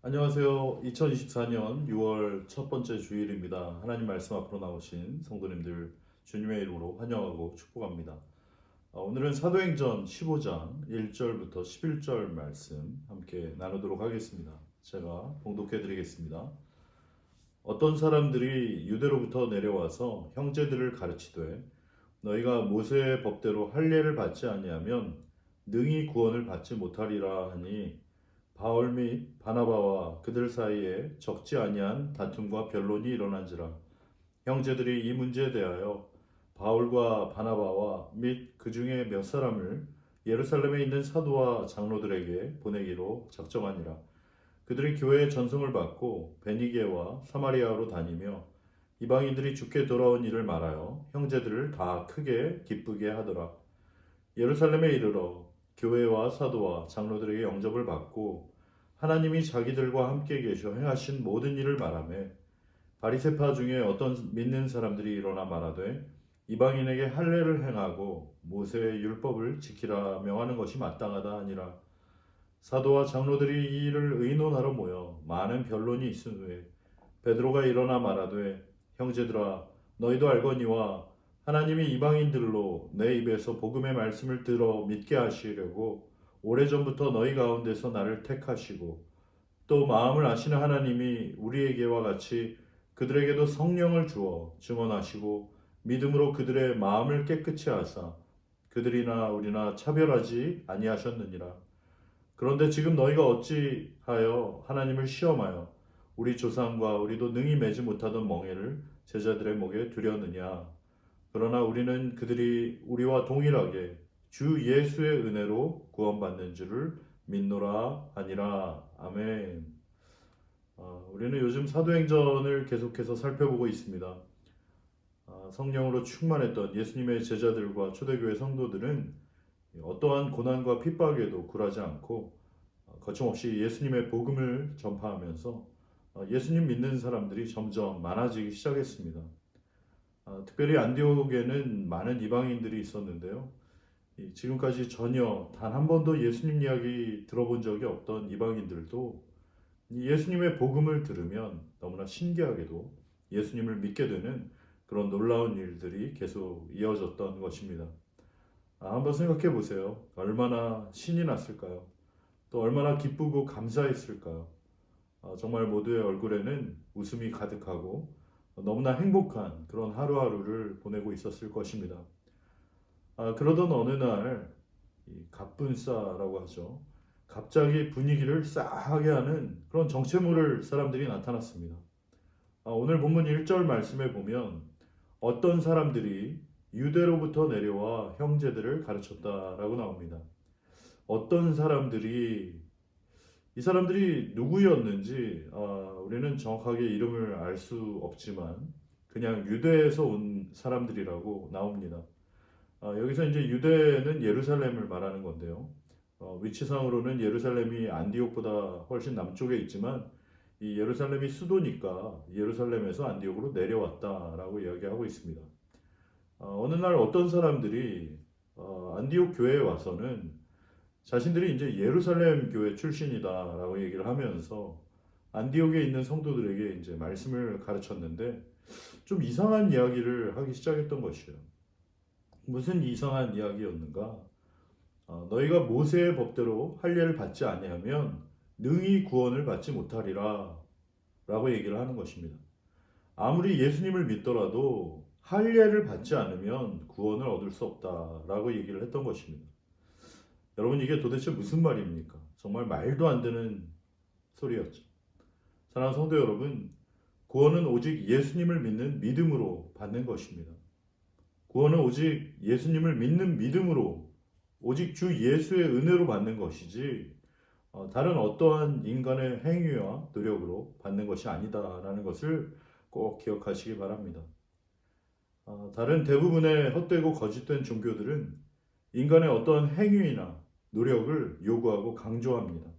안녕하세요. 2024년 6월 첫 번째 주일입니다. 하나님 말씀 앞으로 나오신 성도님들 주님의 이름으로 환영하고 축복합니다. 오늘은 사도행전 15장 1절부터 11절 말씀 함께 나누도록 하겠습니다. 제가 봉독해 드리겠습니다. 어떤 사람들이 유대로부터 내려와서 형제들을 가르치되 너희가 모세의 법대로 할례를 받지 아니하면 능히 구원을 받지 못하리라 하니 바울 및 바나바와 그들 사이에 적지 아니한 다툼과 변론이 일어난지라. 형제들이 이 문제에 대하여 바울과 바나바와 및 그 중에 몇 사람을 예루살렘에 있는 사도와 장로들에게 보내기로 작정하니라. 그들이 교회의 전송을 받고 베니게와 사마리아로 다니며 이방인들이 주께 돌아온 일을 말하여 형제들을 다 크게 기쁘게 하더라. 예루살렘에 이르러 교회와 사도와 장로들에게 영접을 받고 하나님이 자기들과 함께 계셔 행하신 모든 일을 말하며 바리새파 중에 어떤 믿는 사람들이 일어나 말하되 이방인에게 할례를 행하고 모세의 율법을 지키라 명하는 것이 마땅하다 하니라. 사도와 장로들이 이 일을 의논하러 모여 많은 변론이 있은 후에 베드로가 일어나 말하되 형제들아 너희도 알거니와 하나님이 이방인들로 내 입에서 복음의 말씀을 들어 믿게 하시려고 오래전부터 너희 가운데서 나를 택하시고 또 마음을 아시는 하나님이 우리에게와 같이 그들에게도 성령을 주어 증언하시고 믿음으로 그들의 마음을 깨끗이 하사 그들이나 우리나 차별하지 아니하셨느니라. 그런데 지금 너희가 어찌하여 하나님을 시험하여 우리 조상과 우리도 능히 매지 못하던 멍에를 제자들의 목에 두려느냐. 그러나 우리는 그들이 우리와 동일하게 주 예수의 은혜로 구원받는 줄을 믿노라 하니라. 아멘. 우리는 요즘 사도행전을 계속해서 살펴보고 있습니다. 성령으로 충만했던 예수님의 제자들과 초대교회 성도들은 어떠한 고난과 핍박에도 굴하지 않고 거침없이 예수님의 복음을 전파하면서 예수님 믿는 사람들이 점점 많아지기 시작했습니다. 특별히 안디옥에는 많은 이방인들이 있었는데요. 지금까지 전혀 단 한 번도 예수님 이야기 들어본 적이 없던 이방인들도 예수님의 복음을 들으면 너무나 신기하게도 예수님을 믿게 되는 그런 놀라운 일들이 계속 이어졌던 것입니다. 한번 생각해 보세요. 얼마나 신이 났을까요? 또 얼마나 기쁘고 감사했을까요? 정말 모두의 얼굴에는 웃음이 가득하고 너무나 행복한 그런 하루하루를 보내고 있었을 것입니다. 그러던 어느 날 갑분싸라고 하죠. 갑자기 분위기를 싸하게 하는 그런 정체모를 사람들이 나타났습니다. 오늘 본문 1절 말씀에 보면 어떤 사람들이 유대로부터 내려와 형제들을 가르쳤다라고 나옵니다. 어떤 사람들이 이 사람들이 누구였는지 우리는 정확하게 이름을 알 수 없지만 그냥 유대에서 온 사람들이라고 나옵니다. 여기서 이제 유대는 예루살렘을 말하는 건데요. 위치상으로는 예루살렘이 안디옥보다 훨씬 남쪽에 있지만 이 예루살렘이 수도니까 예루살렘에서 안디옥으로 내려왔다라고 이야기하고 있습니다. 어느 날 어떤 사람들이 안디옥 교회에 와서는 자신들이 이제 예루살렘 교회 출신이다라고 얘기를 하면서 안디옥에 있는 성도들에게 이제 말씀을 가르쳤는데 좀 이상한 이야기를 하기 시작했던 것이에요. 무슨 이상한 이야기였는가? 너희가 모세의 법대로 할례를 받지 아니하면 능히 구원을 받지 못하리라 라고 얘기를 하는 것입니다. 아무리 예수님을 믿더라도 할례를 받지 않으면 구원을 얻을 수 없다라고 얘기를 했던 것입니다. 여러분 이게 도대체 무슨 말입니까? 정말 말도 안 되는 소리였죠. 사랑하는 성도 여러분, 구원은 오직 예수님을 믿는 믿음으로 받는 것입니다. 구원은 오직 예수님을 믿는 믿음으로 오직 주 예수의 은혜로 받는 것이지 다른 어떠한 인간의 행위와 노력으로 받는 것이 아니다라는 것을 꼭 기억하시기 바랍니다. 다른 대부분의 헛되고 거짓된 종교들은 인간의 어떠한 행위나 노력을 요구하고 강조합니다.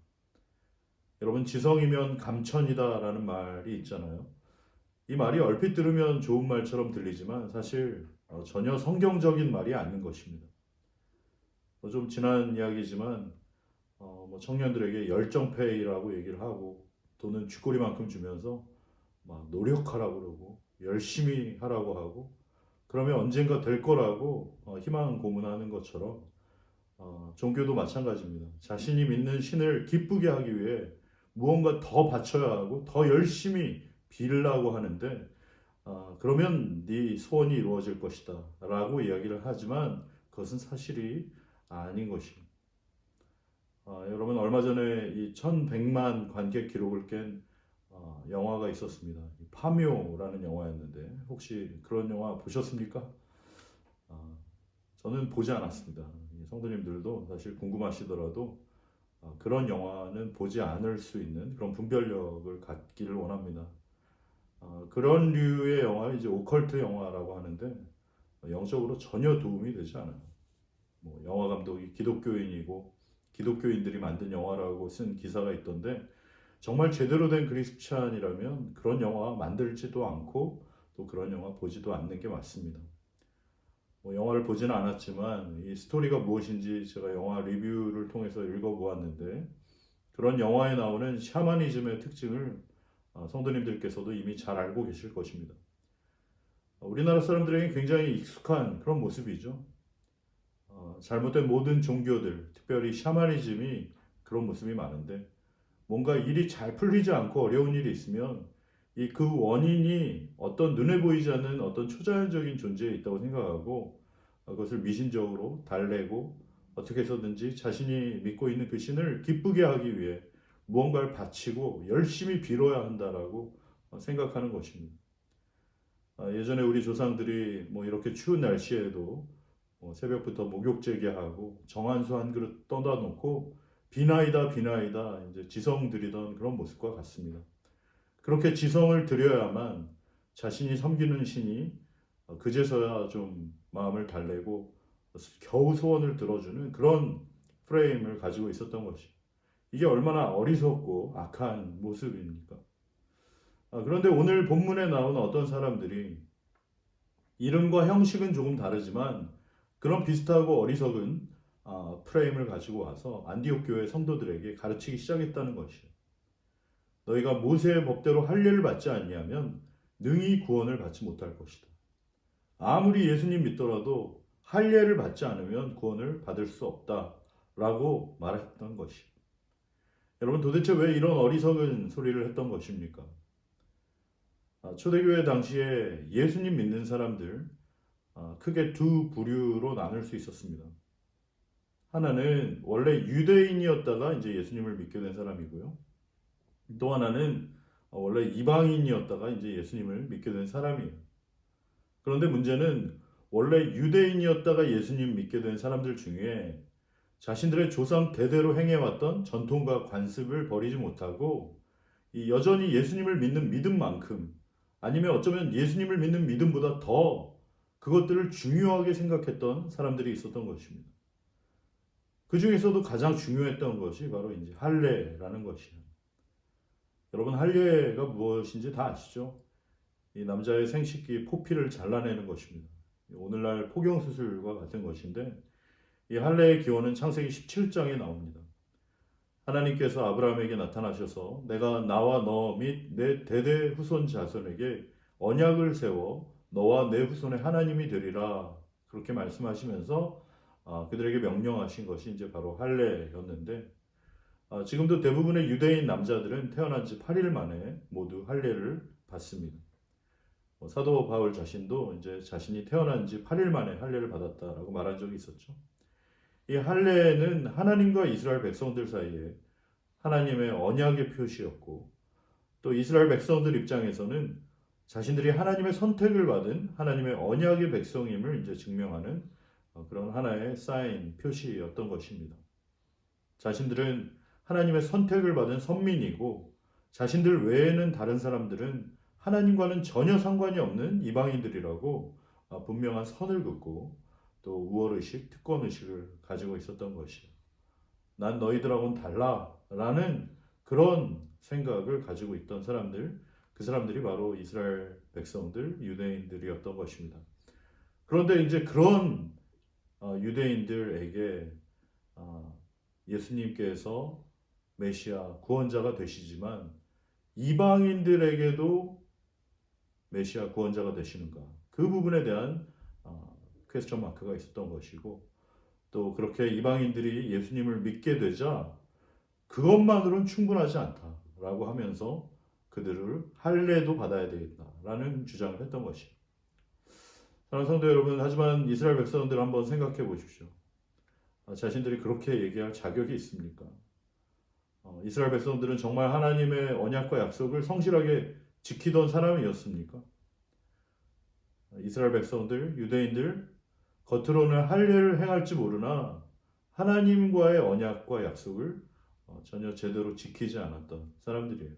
여러분 지성이면 감천이다라는 말이 있잖아요. 이 말이 얼핏 들으면 좋은 말처럼 들리지만 사실 전혀 성경적인 말이 아닌 것입니다. 좀 지난 이야기지만 청년들에게 열정페이라고 얘기를 하고 돈은 쥐꼬리만큼 주면서 막 노력하라고 그러고 열심히 하라고 하고 그러면 언젠가 될 거라고 희망 고문하는 것처럼 종교도 마찬가지입니다. 자신이 믿는 신을 기쁘게 하기 위해 무언가 더 바쳐야 하고 더 열심히 빌라고 하는데 그러면 네 소원이 이루어질 것이다 라고 이야기를 하지만 그것은 사실이 아닌 것입니다. 여러분 얼마 전에 이 1100만 관객 기록을 깬 영화가 있었습니다. 파묘라는 영화였는데 혹시 그런 영화 보셨습니까? 저는 보지 않았습니다. 성도님들도 사실 궁금하시더라도 그런 영화는 보지 않을 수 있는 그런 분별력을 갖기를 원합니다. 그런 류의 영화 이제 오컬트 영화라고 하는데 영적으로 전혀 도움이 되지 않아요. 뭐 영화 감독이 기독교인이고 기독교인들이 만든 영화라고 쓴 기사가 있던데 정말 제대로 된 크리스찬이라면 그런 영화 만들지도 않고 또 그런 영화 보지도 않는 게 맞습니다. 뭐 영화를 보지는 않았지만 이 스토리가 무엇인지 제가 영화 리뷰를 통해서 읽어보았는데 그런 영화에 나오는 샤머니즘의 특징을 성도님들께서도 이미 잘 알고 계실 것입니다. 우리나라 사람들에게 굉장히 익숙한 그런 모습이죠. 잘못된 모든 종교들, 특별히 샤머니즘이 그런 모습이 많은데 뭔가 일이 잘 풀리지 않고 어려운 일이 있으면 그 원인이 어떤 눈에 보이지 않는 어떤 초자연적인 존재에 있다고 생각하고 그것을 미신적으로 달래고 어떻게 해서든지 자신이 믿고 있는 그 신을 기쁘게 하기 위해 무언가를 바치고 열심히 빌어야 한다라고 생각하는 것입니다. 예전에 우리 조상들이 뭐 이렇게 추운 날씨에도 새벽부터 목욕제기하고 정한수 한 그릇 떠다 놓고 비나이다 비나이다 이제 지성 드리던 그런 모습과 같습니다. 그렇게 지성을 드려야만 자신이 섬기는 신이 그제서야 좀 마음을 달래고 겨우 소원을 들어주는 그런 프레임을 가지고 있었던 것이 이게 얼마나 어리석고 악한 모습입니까? 그런데 오늘 본문에 나오는 어떤 사람들이 이름과 형식은 조금 다르지만 그런 비슷하고 어리석은 프레임을 가지고 와서 안디옥 교회 성도들에게 가르치기 시작했다는 것이에요. 너희가 모세의 법대로 할례를 받지 않냐면 능히 구원을 받지 못할 것이다. 아무리 예수님 믿더라도 할례를 받지 않으면 구원을 받을 수 없다라고 말했던 것이. 여러분 도대체 왜 이런 어리석은 소리를 했던 것입니까? 초대교회 당시에 예수님 믿는 사람들 크게 두 부류로 나눌 수 있었습니다. 하나는 원래 유대인이었다가 이제 예수님을 믿게 된 사람이고요. 또 하나는 원래 이방인이었다가 이제 예수님을 믿게 된 사람이에요. 그런데 문제는 원래 유대인이었다가 예수님 믿게 된 사람들 중에 자신들의 조상 대대로 행해왔던 전통과 관습을 버리지 못하고 여전히 예수님을 믿는 믿음만큼 아니면 어쩌면 예수님을 믿는 믿음보다 더 그것들을 중요하게 생각했던 사람들이 있었던 것입니다. 그 중에서도 가장 중요했던 것이 바로 이제 할례라는 것이에요. 여러분 할례가 무엇인지 다 아시죠? 이 남자의 생식기 포피를 잘라내는 것입니다. 오늘날 포경 수술과 같은 것인데 이 할례의 기원은 창세기 17장에 나옵니다. 하나님께서 아브라함에게 나타나셔서 내가 나와 너 및 내 대대 후손 자손에게 언약을 세워 너와 내 후손의 하나님이 되리라 그렇게 말씀하시면서 그들에게 명령하신 것이 이제 바로 할례였는데 지금도 대부분의 유대인 남자들은 태어난 지 8일 만에 모두 할례를 받습니다. 사도 바울 자신도 이제 자신이 태어난 지 8일 만에 할례를 받았다라고 말한 적이 있었죠. 이 할례는 하나님과 이스라엘 백성들 사이에 하나님의 언약의 표시였고 또 이스라엘 백성들 입장에서는 자신들이 하나님의 선택을 받은 하나님의 언약의 백성임을 이제 증명하는 그런 하나의 사인 표시였던 것입니다. 자신들은 하나님의 선택을 받은 선민이고 자신들 외에는 다른 사람들은 하나님과는 전혀 상관이 없는 이방인들이라고 분명한 선을 긋고 또 우월의식, 특권의식을 가지고 있었던 것이에요. 난 너희들하고는 달라라는 그런 생각을 가지고 있던 사람들, 그 사람들이 바로 이스라엘 백성들, 유대인들이었던 것입니다. 그런데 이제 그런 유대인들에게 예수님께서 메시아 구원자가 되시지만 이방인들에게도 메시아 구원자가 되시는가? 그 부분에 대한 퀘스천 마크가 있었던 것이고, 또 그렇게 이방인들이 예수님을 믿게 되자 그것만으로는 충분하지 않다라고 하면서 그들을 할례도 받아야 되겠다라는 주장을 했던 것이에요. 사랑하는 성도 여러분, 하지만 이스라엘 백성들 한번 생각해 보십시오. 자신들이 그렇게 얘기할 자격이 있습니까? 이스라엘 백성들은 정말 하나님의 언약과 약속을 성실하게 지키던 사람이었습니까? 이스라엘 백성들, 유대인들, 겉으로는 할례를 행할지 모르나 하나님과의 언약과 약속을 전혀 제대로 지키지 않았던 사람들이에요.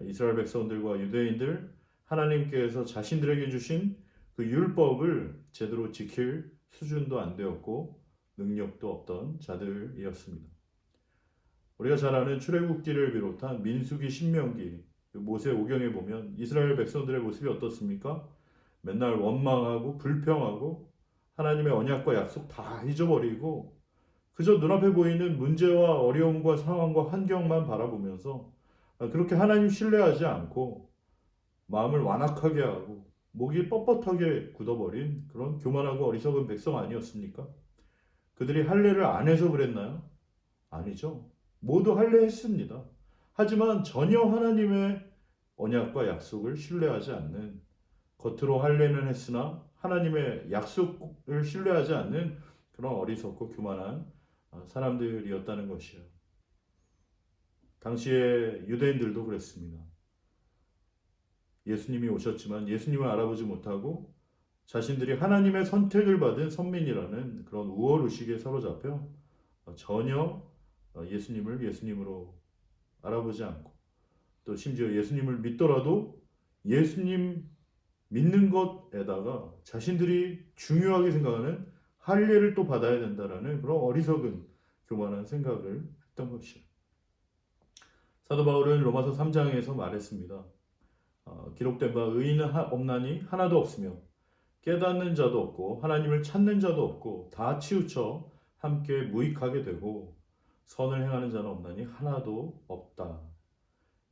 이스라엘 백성들과 유대인들, 하나님께서 자신들에게 주신 그 율법을 제대로 지킬 수준도 안 되었고 능력도 없던 자들이었습니다. 우리가 잘 아는 출애굽기를 비롯한 민수기, 신명기, 모세 오경에 보면 이스라엘 백성들의 모습이 어떻습니까? 맨날 원망하고 불평하고 하나님의 언약과 약속 다 잊어버리고 그저 눈앞에 보이는 문제와 어려움과 상황과 환경만 바라보면서 그렇게 하나님 신뢰하지 않고 마음을 완악하게 하고 목이 뻣뻣하게 굳어버린 그런 교만하고 어리석은 백성 아니었습니까? 그들이 할례를 안 해서 그랬나요? 아니죠. 모두 할례했습니다. 하지만 전혀 하나님의 언약과 약속을 신뢰하지 않는, 겉으로 할례는 했으나 하나님의 약속을 신뢰하지 않는 그런 어리석고 교만한 사람들이었다는 것이에요. 당시에 유대인들도 그랬습니다. 예수님이 오셨지만 예수님을 알아보지 못하고 자신들이 하나님의 선택을 받은 선민이라는 그런 우월의식에 사로잡혀 전혀 예수님을 예수님으로 알아보지 않고, 또 심지어 예수님을 믿더라도 예수님 믿는 것에다가 자신들이 중요하게 생각하는 할례를 또 받아야 된다라는 그런 어리석은 교만한 생각을 했던 것이에요. 사도 바울은 로마서 3장에서 말했습니다. 기록된 바 의인은 없나니 하나도 없으며 깨닫는 자도 없고 하나님을 찾는 자도 없고 다 치우쳐 함께 무익하게 되고 선을 행하는 자는 없나니 하나도 없다.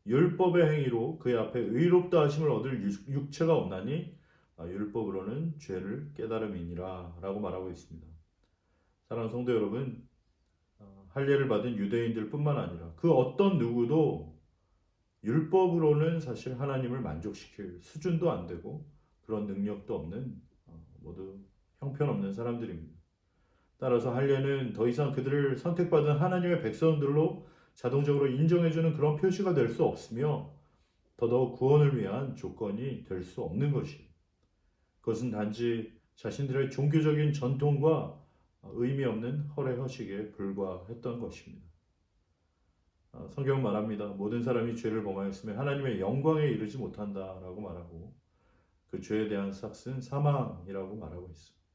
율법의 행위로 그의 앞에 의롭다 하심을 얻을 육체가 없나니 율법으로는 죄를 깨달음이니라 라고 말하고 있습니다. 사랑하는 성도 여러분, 할례를 받은 유대인들 뿐만 아니라 그 어떤 누구도 율법으로는 사실 하나님을 만족시킬 수준도 안 되고 그런 능력도 없는 모두 형편없는 사람들입니다. 따라서 할례는 더 이상 그들을 선택받은 하나님의 백성들로 자동적으로 인정해주는 그런 표시가 될 수 없으며 더더욱 구원을 위한 조건이 될 수 없는 것이에요. 그것은 단지 자신들의 종교적인 전통과 의미 없는 허례허식에 불과했던 것입니다. 성경은 말합니다. 모든 사람이 죄를 범하였으면 하나님의 영광에 이르지 못한다라고 말하고 그 죄에 대한 삭은 사망이라고 말하고 있습니다.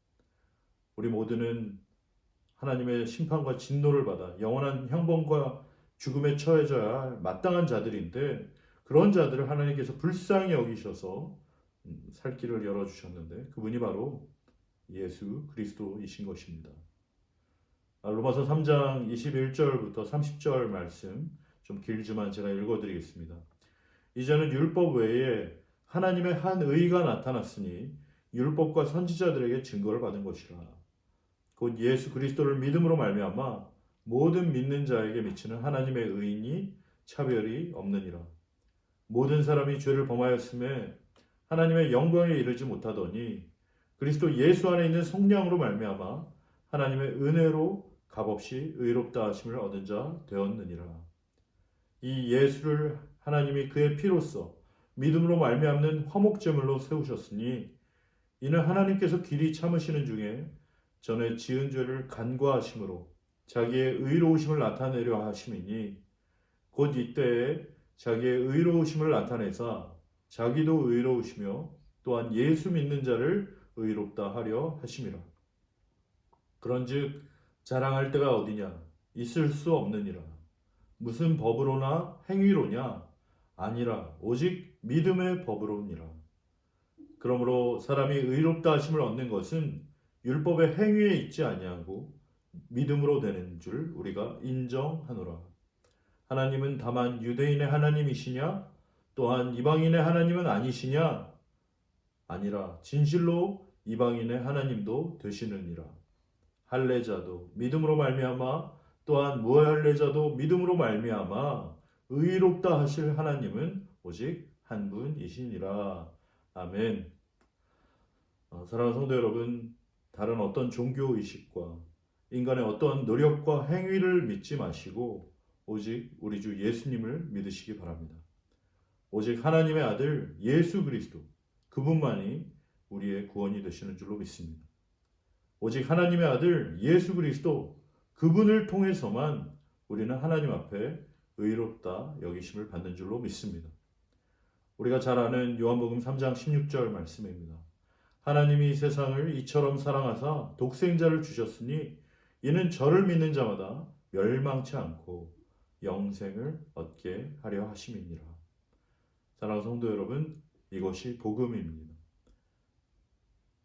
우리 모두는 하나님의 심판과 진노를 받아 영원한 형벌과 죽음에 처해져야 할 마땅한 자들인데 그런 자들을 하나님께서 불쌍히 여기셔서 살 길을 열어주셨는데 그분이 바로 예수 그리스도이신 것입니다. 로마서 3장 21절부터 30절 말씀 좀 길지만 제가 읽어드리겠습니다. 이제는 율법 외에 하나님의 한 의가 나타났으니 율법과 선지자들에게 증거를 받은 것이라. 곧 예수 그리스도를 믿음으로 말미암아 모든 믿는 자에게 미치는 하나님의 의인이 차별이 없느니라. 모든 사람이 죄를 범하였음에 하나님의 영광에 이르지 못하더니 그리스도 예수 안에 있는 성령으로 말미암아 하나님의 은혜로 값없이 의롭다 하심을 얻은 자 되었느니라. 이 예수를 하나님이 그의 피로써 믿음으로 말미암는 화목제물로 세우셨으니 이는 하나님께서 길이 참으시는 중에 전에 지은 죄를 간과하심으로 자기의 의로우심을 나타내려 하심이니 곧 이때에 자기의 의로우심을 나타내사 자기도 의로우시며 또한 예수 믿는 자를 의롭다 하려 하심이라. 그런즉 자랑할 데가 어디냐? 있을 수 없느니라. 무슨 법으로나 행위로냐? 아니라 오직 믿음의 법으로니라. 그러므로 사람이 의롭다 하심을 얻는 것은 율법의 행위에 있지 아니하고 믿음으로 되는 줄 우리가 인정하노라. 하나님은 다만 유대인의 하나님이시냐? 또한 이방인의 하나님은 아니시냐? 아니라 진실로 이방인의 하나님도 되시느니라. 할례자도 믿음으로 말미암아 또한 무할례자도 믿음으로 말미암아 의롭다 하실 하나님은 오직 한 분이시니라. 아멘. 사랑하는 성도 여러분, 다른 어떤 종교 의식과 인간의 어떤 노력과 행위를 믿지 마시고 오직 우리 주 예수님을 믿으시기 바랍니다. 오직 하나님의 아들 예수 그리스도, 그분만이 우리의 구원이 되시는 줄로 믿습니다. 오직 하나님의 아들 예수 그리스도, 그분을 통해서만 우리는 하나님 앞에 의롭다 여기심을 받는 줄로 믿습니다. 우리가 잘 아는 요한복음 3장 16절 말씀입니다. 하나님이 세상을 이처럼 사랑하사 독생자를 주셨으니 이는 저를 믿는 자마다 멸망치 않고 영생을 얻게 하려 하심이니라. 사랑하는 성도 여러분, 이것이 복음입니다.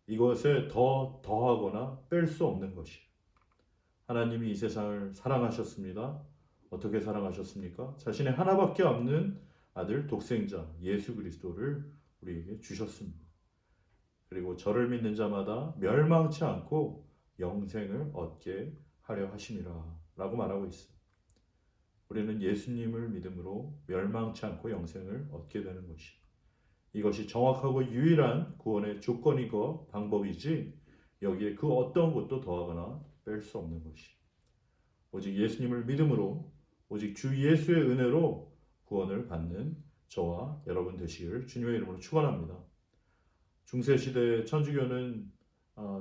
이것에 더하거나 뺄 수 없는 것이. 하나님이 이 세상을 사랑하셨습니다. 어떻게 사랑하셨습니까? 자신의 하나밖에 없는 아들 독생자 예수 그리스도를 우리에게 주셨습니다. 그리고 저를 믿는 자마다 멸망치 않고 영생을 얻게 하려 하심이라 라고 말하고 있어요. 우리는 예수님을 믿음으로 멸망치 않고 영생을 얻게 되는 것이, 이것이 정확하고 유일한 구원의 조건이고 방법이지 여기에 그 어떤 것도 더하거나 뺄 수 없는 것이, 오직 예수님을 믿음으로 오직 주 예수의 은혜로 구원을 받는 저와 여러분 되시기를 주님의 이름으로 축원합니다. 중세시대 천주교는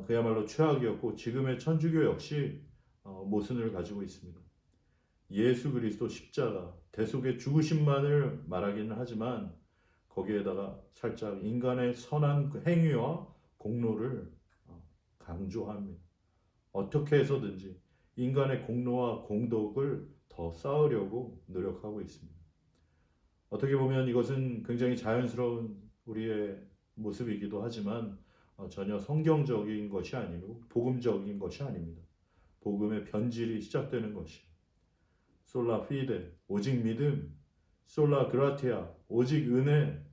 그야말로 최악이었고 지금의 천주교 역시 모순을 가지고 있습니다. 예수 그리스도 십자가 대속의 죽으심만을 말하기는 하지만 거기에다가 살짝 인간의 선한 행위와 공로를 강조합니다. 어떻게 해서든지 인간의 공로와 공덕을 더 쌓으려고 노력하고 있습니다. 어떻게 보면 이것은 굉장히 자연스러운 우리의 모습이기도 하지만 전혀 성경적인 것이 아니고 복음적인 것이 아닙니다. 복음의 변질이 시작되는 것이, 솔라 피데 오직 믿음, 솔라 그라티아 오직 은혜,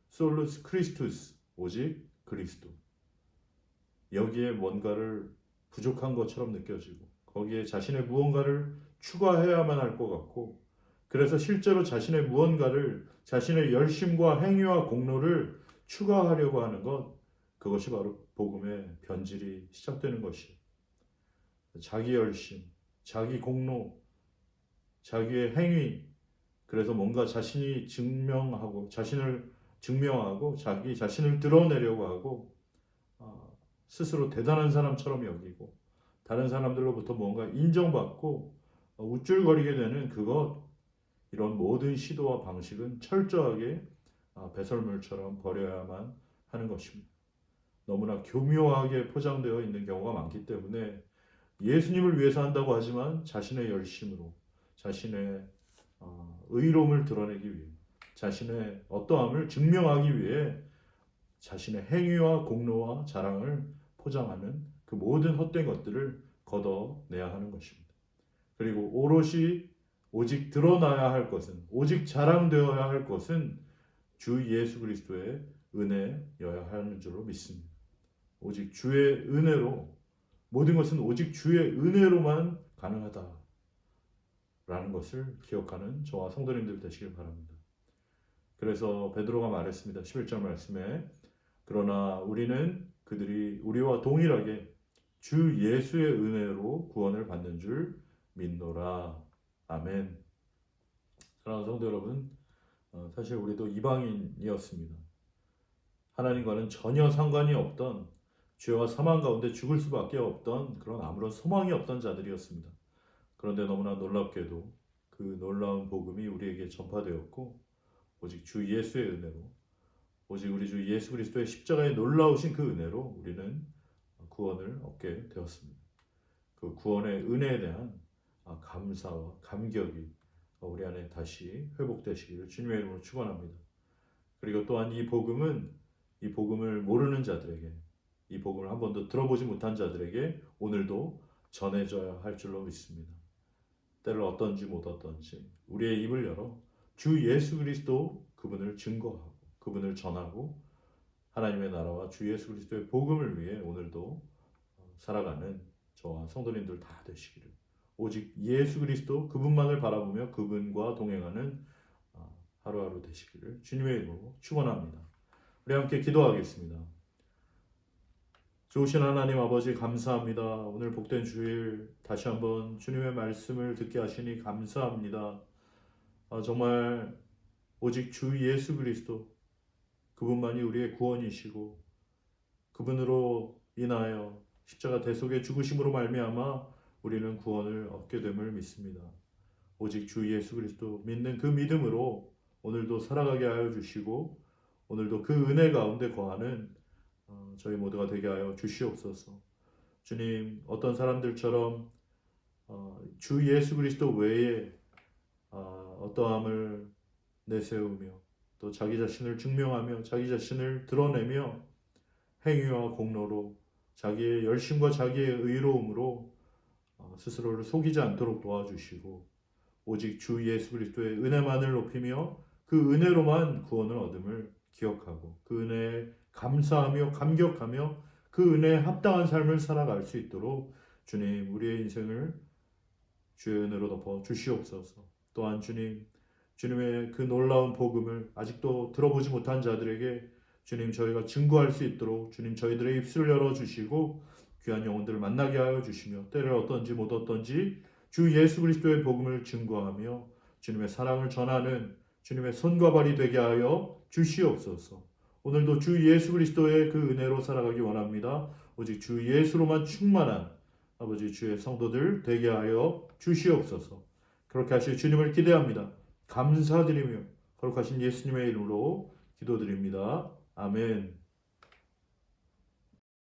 솔루스 크리스투스 오직 그리스도, 여기에 뭔가를 부족한 것처럼 느껴지고 거기에 자신의 무언가를 추가해야만 할 것 같고, 그래서 실제로 자신의 무언가를, 자신의 열심과 행위와 공로를 추가하려고 하는 것, 그것이 바로 복음의 변질이 시작되는 것이에요. 자기 열심, 자기 공로, 자기의 행위, 그래서 뭔가 자신이 자신을 증명하고 자기 자신을 드러내려고 하고 스스로 대단한 사람처럼 여기고 다른 사람들로부터 뭔가 인정받고 우쭐거리게 되는 그것, 이런 모든 시도와 방식은 철저하게 배설물처럼 버려야만 하는 것입니다. 너무나 교묘하게 포장되어 있는 경우가 많기 때문에 예수님을 위해서 한다고 하지만 자신의 열심으로, 자신의 의로움을 드러내기 위해, 자신의 어떠함을 증명하기 위해 자신의 행위와 공로와 자랑을 포장하는 그 모든 헛된 것들을 걷어내야 하는 것입니다. 그리고 오롯이 오직 드러나야 할 것은, 오직 자랑되어야 할 것은 주 예수 그리스도의 은혜여야 하는 줄로 믿습니다. 오직 주의 은혜로, 모든 것은 오직 주의 은혜로만 가능하다라는 것을 기억하는 저와 성도님들 되시길 바랍니다. 그래서 베드로가 말했습니다. 11절 말씀에, 그러나 우리는 그들이 우리와 동일하게 주 예수의 은혜로 구원을 받는 줄 믿노라. 아멘. 사랑하는 성도 여러분, 사실 우리도 이방인이었습니다. 하나님과는 전혀 상관이 없던, 죄와 사망 가운데 죽을 수밖에 없던 그런 아무런 소망이 없던 자들이었습니다. 그런데 너무나 놀랍게도 그 놀라운 복음이 우리에게 전파되었고, 오직 주 예수의 은혜로, 오직 우리 주 예수 그리스도의 십자가에 놀라우신 그 은혜로 우리는 구원을 얻게 되었습니다. 그 구원의 은혜에 대한 감사와 감격이 우리 안에 다시 회복되시기를 주님의 이름으로 축원합니다. 그리고 또한 이 복음을 모르는 자들에게, 이 복음을 한 번도 들어보지 못한 자들에게 오늘도 전해져야 할 줄로 믿습니다. 때를 어떤지 못 어떤지 우리의 입을 열어 주 예수 그리스도 그분을 증거하고 그분을 전하고 하나님의 나라와 주 예수 그리스도의 복음을 위해 오늘도 살아가는 저와 성도님들 다 되시기를, 오직 예수 그리스도 그분만을 바라보며 그분과 동행하는 하루하루 되시기를 주님의 이름으로 축원합니다. 우리 함께 기도하겠습니다. 좋으신 하나님 아버지 감사합니다. 오늘 복된 주일 다시 한번 주님의 말씀을 듣게 하시니 감사합니다. 정말 오직 주 예수 그리스도 그분만이 우리의 구원이시고 그분으로 인하여 십자가 대속의 죽으심으로 말미암아 우리는 구원을 얻게 됨을 믿습니다. 오직 주 예수 그리스도 믿는 그 믿음으로 오늘도 살아가게 하여 주시고 오늘도 그 은혜 가운데 거하는 저희 모두가 되게 하여 주시옵소서. 주님, 어떤 사람들처럼 주 예수 그리스도 외에 어떠함을 내세우며 또 자기 자신을 증명하며 자기 자신을 드러내며 행위와 공로로 자기의 열심과 자기의 의로움으로 스스로를 속이지 않도록 도와주시고 오직 주 예수 그리스도의 은혜만을 높이며 그 은혜로만 구원을 얻음을 기억하고 그 은혜에 감사하며 감격하며 그 은혜에 합당한 삶을 살아갈 수 있도록 주님 우리의 인생을 주의 은혜로 덮어 주시옵소서. 또한 주님의 그 놀라운 복음을 아직도 들어보지 못한 자들에게 주님 저희가 증거할 수 있도록 주님 저희들의 입술을 열어주시고 귀한 영혼들을 만나게 하여 주시며 때를 어떤지 못 어떤지 주 예수 그리스도의 복음을 증거하며 주님의 사랑을 전하는 주님의 손과 발이 되게 하여 주시옵소서. 오늘도 주 예수 그리스도의 그 은혜로 살아가기 원합니다. 오직 주 예수로만 충만한 아버지 주의 성도들 되게 하여 주시옵소서. 그렇게 하실 주님을 기대합니다. 감사드리며 거룩하신 예수님의 이름으로 기도드립니다. 아멘.